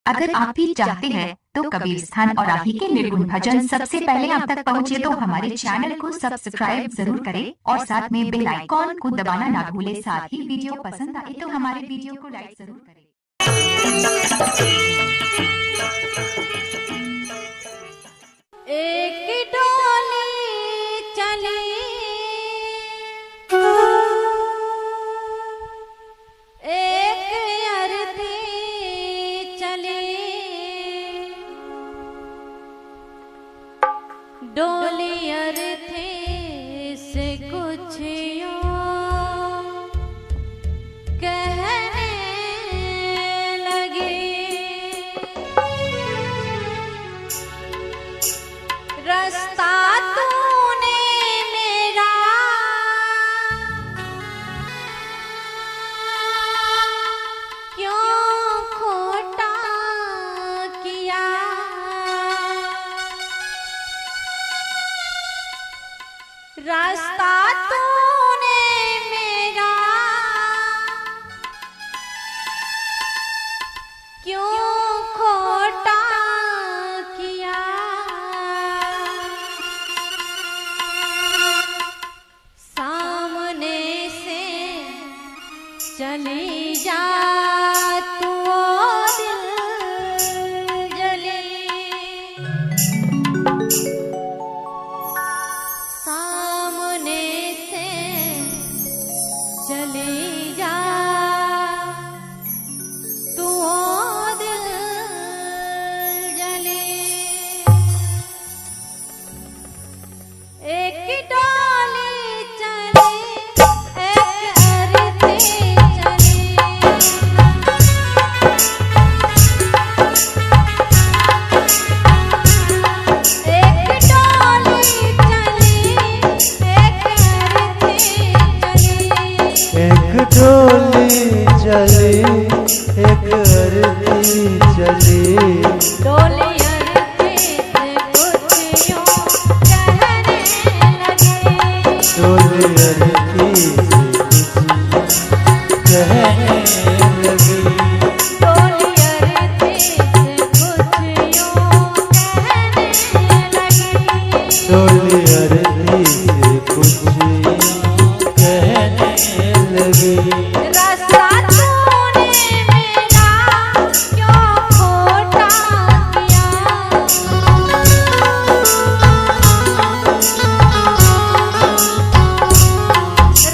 अगर आप भी चाहते हैं तो कबीर स्थान और आप ही के निर्गुण भजन सबसे पहले आप तक पहुंचे तो हमारे चैनल को सब्सक्राइब जरूर करें और साथ में बेल आइकॉन को दबाना ना भूलें। साथ ही वीडियो पसंद आए तो हमारे वीडियो को लाइक जरूर करें। एक डोली चली एक अरती चली, डोली अरती से कुछ यूं कहने लगी, रास्ता तूने मेरा क्यों खोटा किया, रास्ता तूने मेरा क्यों खोटा किया, सामने से चली जा तू ओ दिल जली, सामने से चली जा तू ओ दिल जली, एक डोली चली एक अरती चली, एक डोली चली एक अरती चली, एक डोली चली एक अरती चली, डोली अरती से कुछ यूं कहने लगी, डोली अरती से कुछ कहने लगी, डोली अरती से कुछ यूं कहने लगी, डोली अरती से कुछ कहने लगी, रास्ता तूने मेरा क्यों खोटा किया,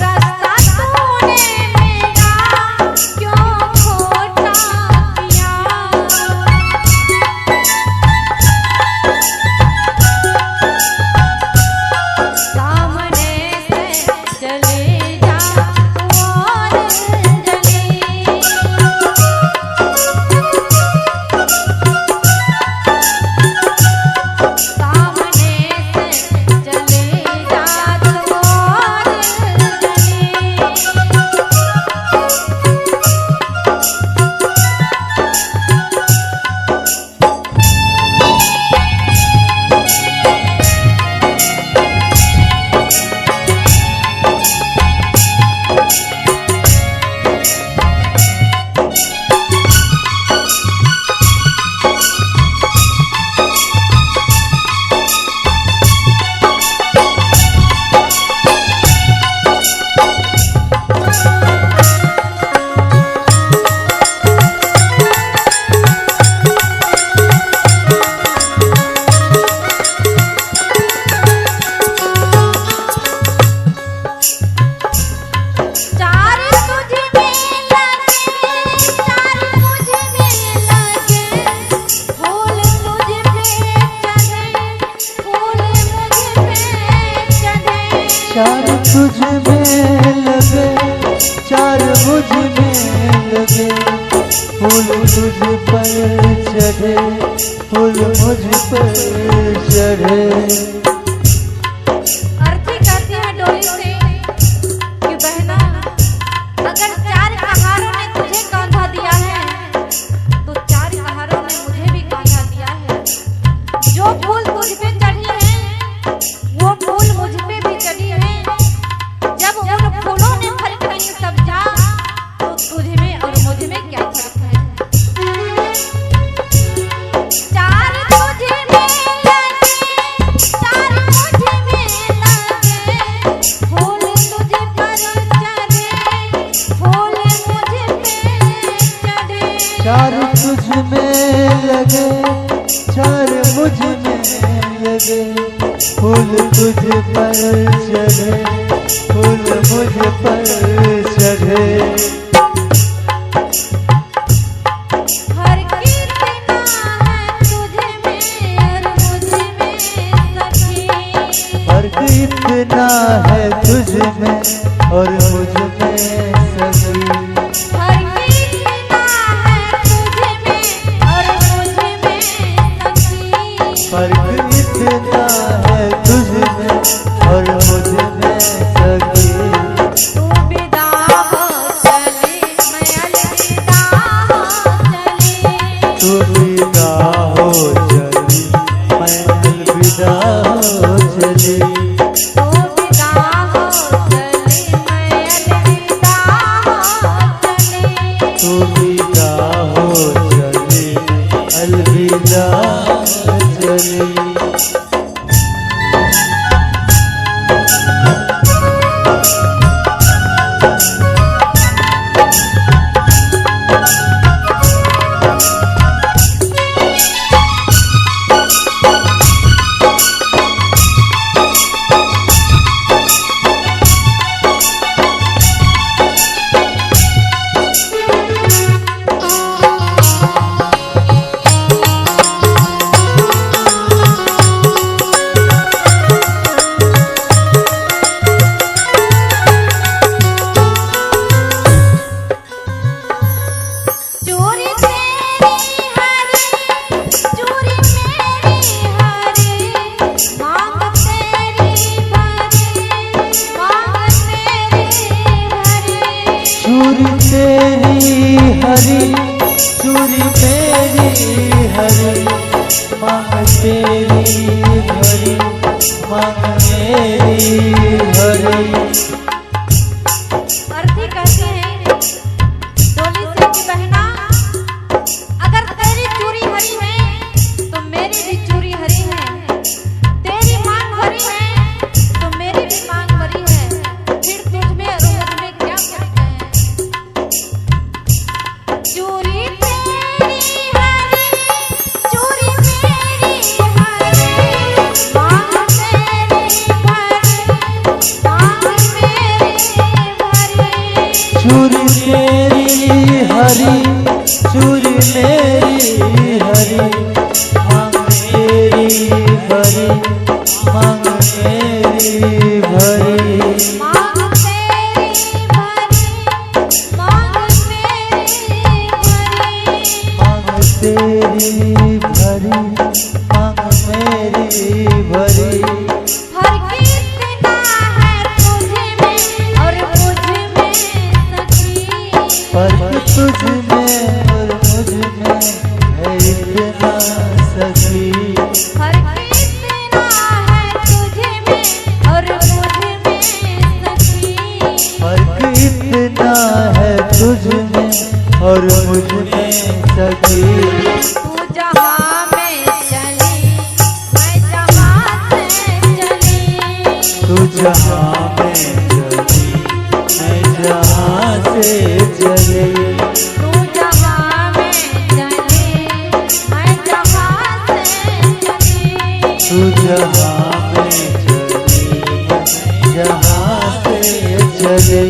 रास्ता तूने मेरा क्यों खोटा किया, सामने से चले जा तू और जली, सामने से चले जा तू और जली, चार तुझ में लगे चार मुझ में लगे, फूल तुझ पे चढ़े फूल मुझ पे चढ़े, चार तुझ में लगे चार मुझ में लगे, फूल तुझ पर चढ़े फूल मुझ पर चढ़े, अर्थी कहती है डोली से कि बहना अगर चार कहारों ने तुझे कांधा दिया है तो चार कहारों ने मुझे भी कांधा दिया है, जो फूल तुझ पे चढ़ी है वो फूल मुझ पे भी चढ़ी है, जब उन फूलों ने फर्क नहीं समझा तो तुझ में और मुझ में क्या फर्क है, तुझ में लगे, चार मुझ में लगे, फूल तुझ पर चढ़े, फूल मुझ पर चढ़े। फर्क इतना है तुझ में और मुझ में सखी। फर्क इतना है तुझ में और मुझ में सखी। तू विदा हो चली मैं अलविदा हो चली। तू विदा हो चली मैं अलविदा हो चली। तू विदा हो चली मैं अलविदा हो चली। तू विदा हो चली अलविदा चली। चूरी तेरी हरी, चूरी मेरी हरी, मांग तेरी भरी, मांग मेरी भरी। अर्थी कहते हैं डोली से कि बहना, अगर तेरी चूड़ी हरी है तो मेरी भी चूड़ी हरी है, तेरी मांग भरी है तो मेरी भी मांग भरी है, फिर तुझ में और मुझ में क्या फर्क है। चूड़ी तेरी हरी, चूड़ी मेरी हरी, मांग तेरी भरी, मांग मेरी भरी। चूरी तेरी हरी, चूरी मेरी हरी, मांग तेरी भरी, मांग मेरी भरी। मांग तेरी भरी, मांग मेरी भरी। मांग तेरी भरी, मांग मेरी भरी। फर्क इतना है तुझ में और मुझ में सखी। फर्क तुझ में और मुझ में है इतना सखी। फर्क इतना है तुझ में और मुझ में सखी। फर्क इतना है तुझ में और मुझ में सखी। तू जहाँ में चली मैं जहाँ से चली। तू जहाँ में चली मैं जहाँ से चली। तू जहाँ में चली मैं जहाँ से चली। तू जहाँ में चली मैं जहाँ से चली।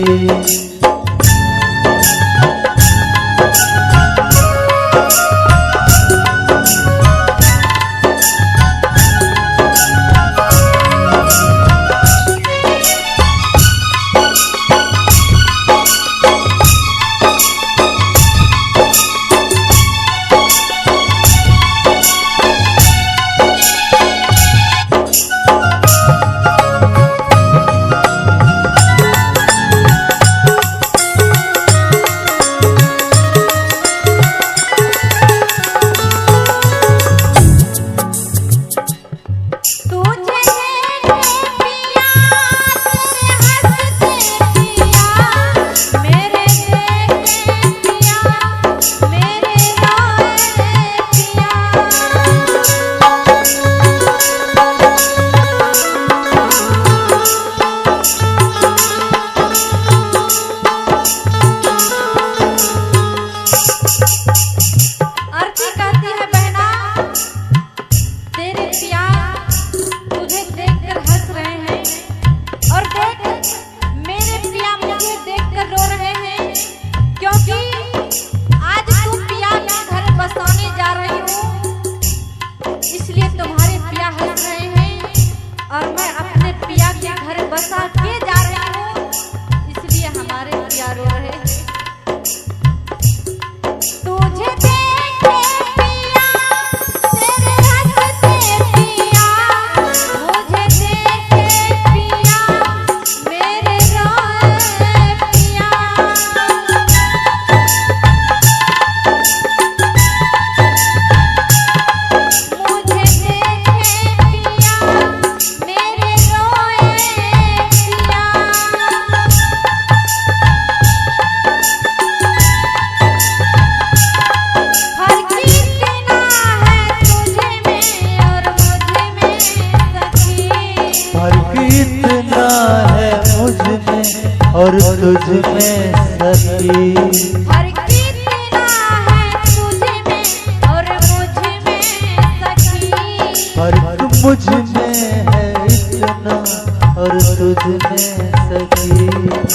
और तुझ में सखी। फर्क इतना है तुझ में और मुझ में सखी। फर्क मुझ में है इतना और तुझ में सखी।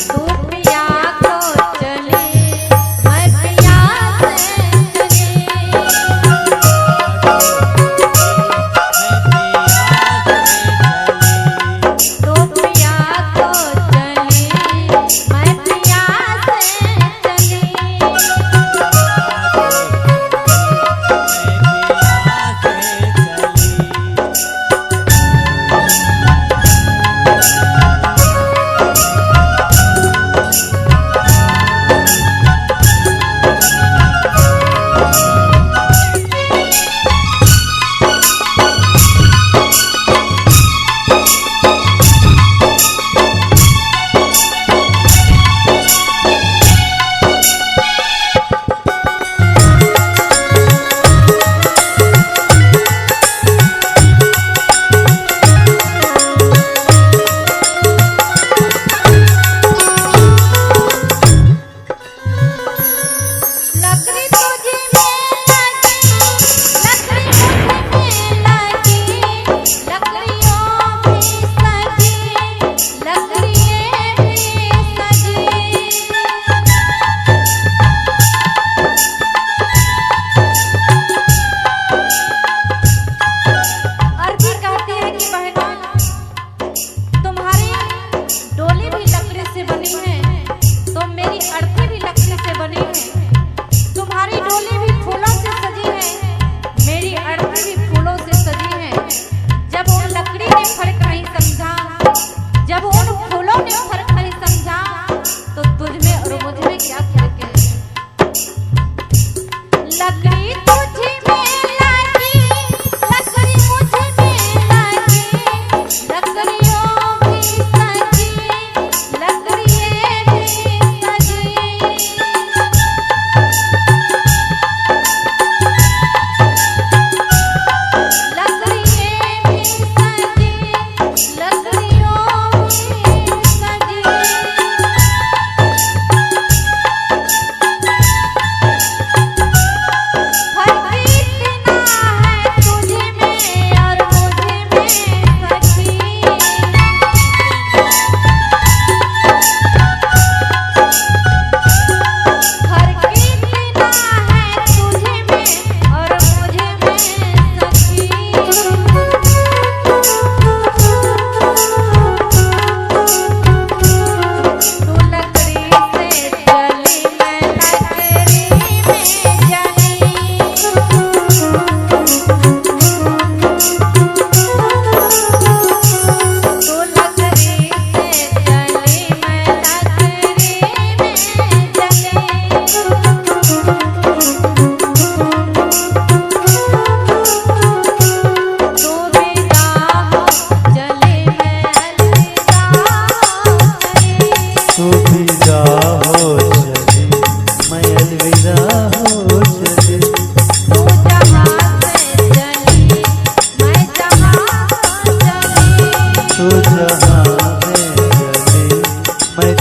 तू पिया को चले मैं पिया से चली। तू पिया को चले मैं पिया से चली।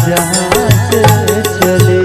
जहाँ से चले